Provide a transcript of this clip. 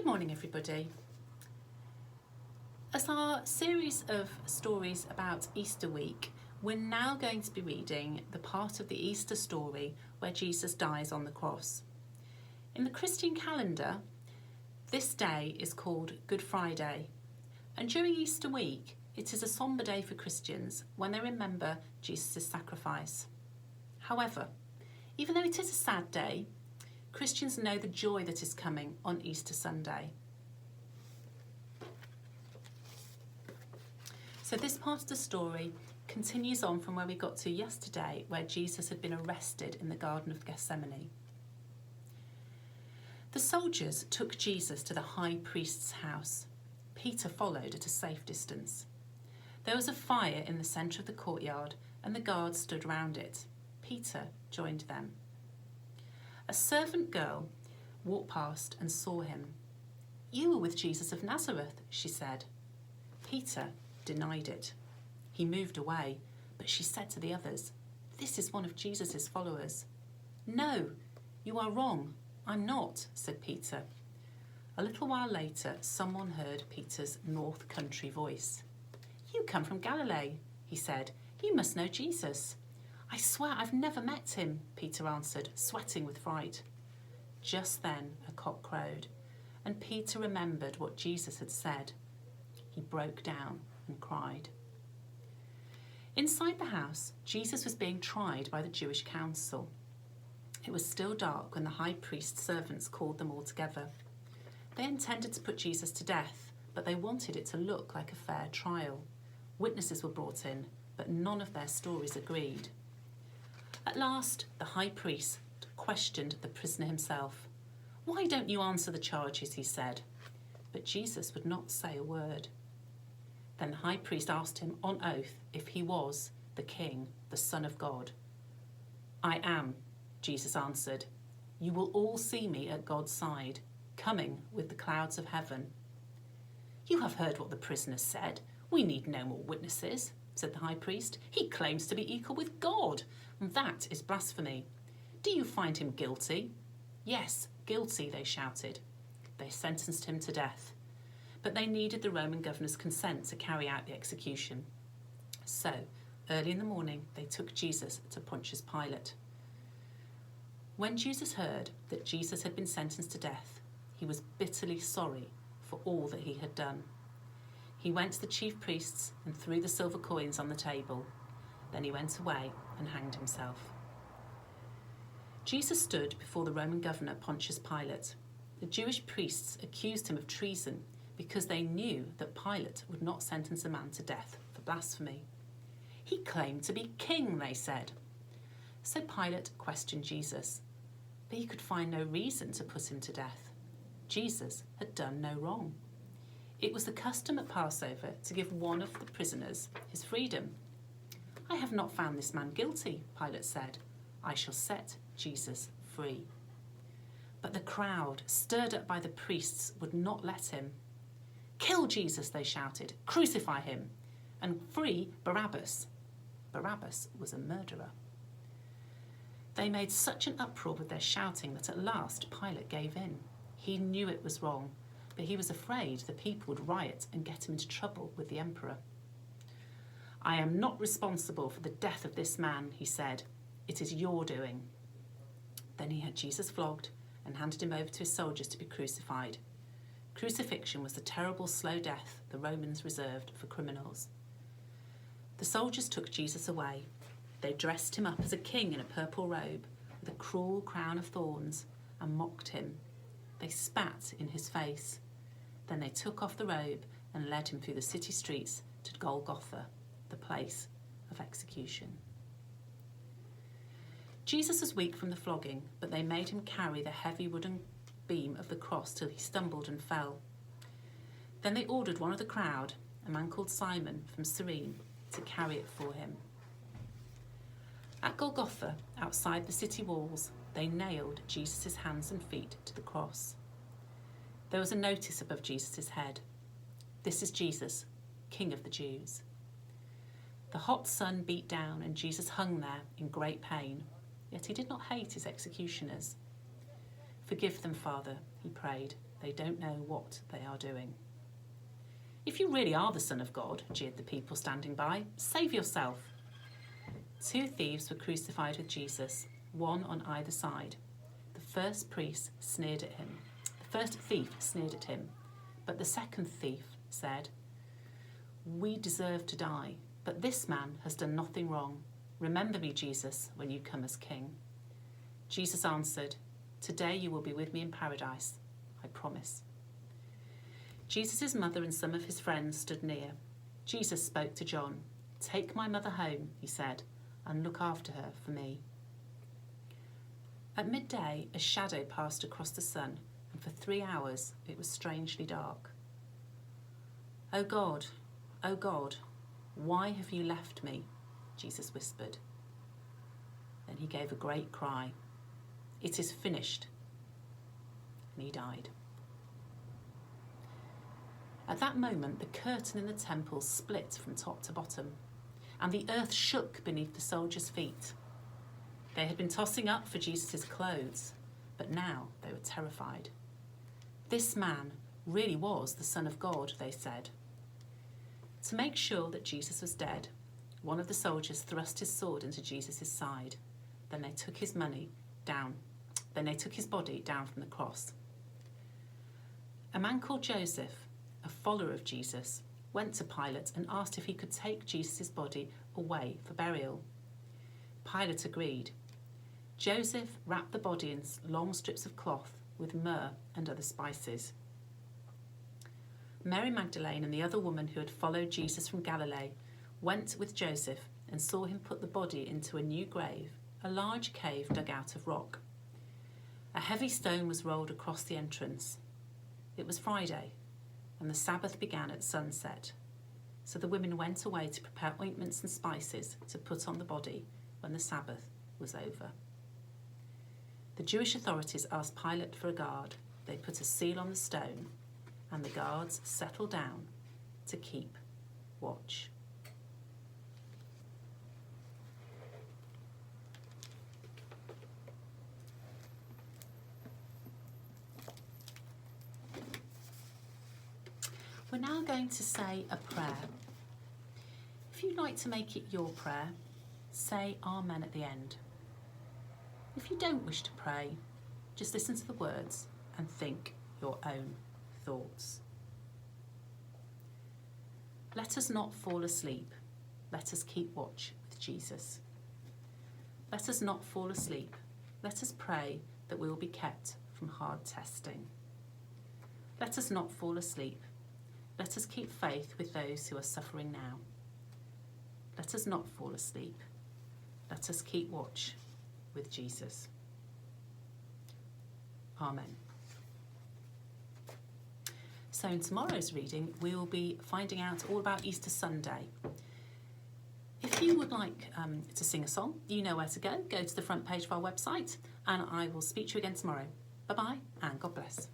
Good morning, everybody. As our series of stories about Easter week, we're now going to be reading the part of the Easter story where Jesus dies on the cross. In the Christian calendar, this day is called Good Friday, and during Easter week, it is a sombre day for Christians when they remember Jesus' sacrifice. However, even though it is a sad day, Christians know the joy that is coming on Easter Sunday. So this part of the story continues on from where we got to yesterday, where Jesus had been arrested in the Garden of Gethsemane. The soldiers took Jesus to the high priest's house. Peter followed at a safe distance. There was a fire in the centre of the courtyard, and the guards stood round it. Peter joined them. A servant girl walked past and saw him. "You were with Jesus of Nazareth," she said. Peter denied it. He moved away, but she said to the others, "This is one of Jesus' followers." "No, you are wrong. I'm not," said Peter. A little while later, someone heard Peter's North Country voice. "You come from Galilee," he said. "You must know Jesus." "I swear I've never met him," Peter answered, sweating with fright. Just then a cock crowed, and Peter remembered what Jesus had said. He broke down and cried. Inside the house, Jesus was being tried by the Jewish council. It was still dark when the high priest's servants called them all together. They intended to put Jesus to death, but they wanted it to look like a fair trial. Witnesses were brought in, but none of their stories agreed. At last, the high priest questioned the prisoner himself. "Why don't you answer the charges?" he said. But Jesus would not say a word. Then the high priest asked him on oath if he was the king, the Son of God. "I am," Jesus answered. "You will all see me at God's side, coming with the clouds of heaven." "You have heard what the prisoner said. We need no more witnesses," said the high priest. "He claims to be equal with God, and that is blasphemy. Do you find him guilty?" "Yes, guilty," they shouted. They sentenced him to death, but they needed the Roman governor's consent to carry out the execution. So, early in the morning, they took Jesus to Pontius Pilate. When Jesus heard that Jesus had been sentenced to death, he was bitterly sorry for all that he had done. He went to the chief priests and threw the silver coins on the table. Then he went away and hanged himself. Jesus stood before the Roman governor Pontius Pilate. The Jewish priests accused him of treason because they knew that Pilate would not sentence a man to death for blasphemy. "He claimed to be king," they said. So Pilate questioned Jesus, but he could find no reason to put him to death. Jesus had done no wrong. It was the custom at Passover to give one of the prisoners his freedom. "I have not found this man guilty," Pilate said. "I shall set Jesus free." But the crowd, stirred up by the priests, would not let him. "Kill Jesus," they shouted. "Crucify him, and free Barabbas." Barabbas was a murderer. They made such an uproar with their shouting that at last Pilate gave in. He knew it was wrong, but he was afraid the people would riot and get him into trouble with the emperor. "I am not responsible for the death of this man," he said. "It is your doing." Then he had Jesus flogged and handed him over to his soldiers to be crucified. Crucifixion was the terrible slow death the Romans reserved for criminals. The soldiers took Jesus away. They dressed him up as a king in a purple robe with a cruel crown of thorns and mocked him. They spat in his face. Then they took off the robe and led him through the city streets to Golgotha, the place of execution. Jesus was weak from the flogging, but they made him carry the heavy wooden beam of the cross till he stumbled and fell. Then they ordered one of the crowd, a man called Simon from Cyrene, to carry it for him. At Golgotha, outside the city walls, they nailed Jesus' hands and feet to the cross. There was a notice above Jesus' head. "This is Jesus, King of the Jews." The hot sun beat down and Jesus hung there in great pain, yet he did not hate his executioners. Forgive them, Father, he prayed. They don't know what they are doing. If you really are the Son of God, jeered the people standing by, save yourself. 2 thieves were crucified with Jesus, one on either side. The first thief sneered at him, but the second thief said, "We deserve to die, but this man has done nothing wrong. Remember me, Jesus, when you come as King." Jesus answered, "Today you will be with me in paradise, I promise." Jesus' mother and some of his friends stood near. Jesus spoke to John. "Take my mother home," he said, "and look after her for me." At midday, a shadow passed across the sun, and for 3 hours it was strangely dark. Oh God, why have you left me?" Jesus whispered. Then he gave a great cry. "It is finished." And he died. At that moment, the curtain in the temple split from top to bottom, and the earth shook beneath the soldiers' feet. They had been tossing up for Jesus' clothes, but now they were terrified. This man really was the Son of God, they said. To make sure that Jesus was dead, one of the soldiers thrust his sword into Jesus' side. Then they took his body down from the cross. A man called Joseph, a follower of Jesus, went to Pilate and asked if he could take Jesus' body away for burial. Pilate agreed. Joseph wrapped the body in long strips of cloth with myrrh and other spices. Mary Magdalene and the other woman who had followed Jesus from Galilee went with Joseph and saw him put the body into a new grave, a large cave dug out of rock. A heavy stone was rolled across the entrance. It was Friday, and the Sabbath began at sunset. So the women went away to prepare ointments and spices to put on the body when the Sabbath was over. The Jewish authorities asked Pilate for a guard. They put a seal on the stone, and the guards settled down to keep watch. We're now going to say a prayer. If you'd like to make it your prayer, say Amen at the end. If you don't wish to pray, just listen to the words and think your own thoughts. Let us not fall asleep. Let us keep watch with Jesus. Let us not fall asleep. Let us pray that we will be kept from hard testing. Let us not fall asleep. Let us keep faith with those who are suffering now. Let us not fall asleep. Let us keep watch with Jesus. Amen. So in tomorrow's reading, we will be finding out all about Easter Sunday. If you would like to sing a song, you know where to go. Go to the front page of our website, and I will speak to you again tomorrow. Bye-bye, and God bless.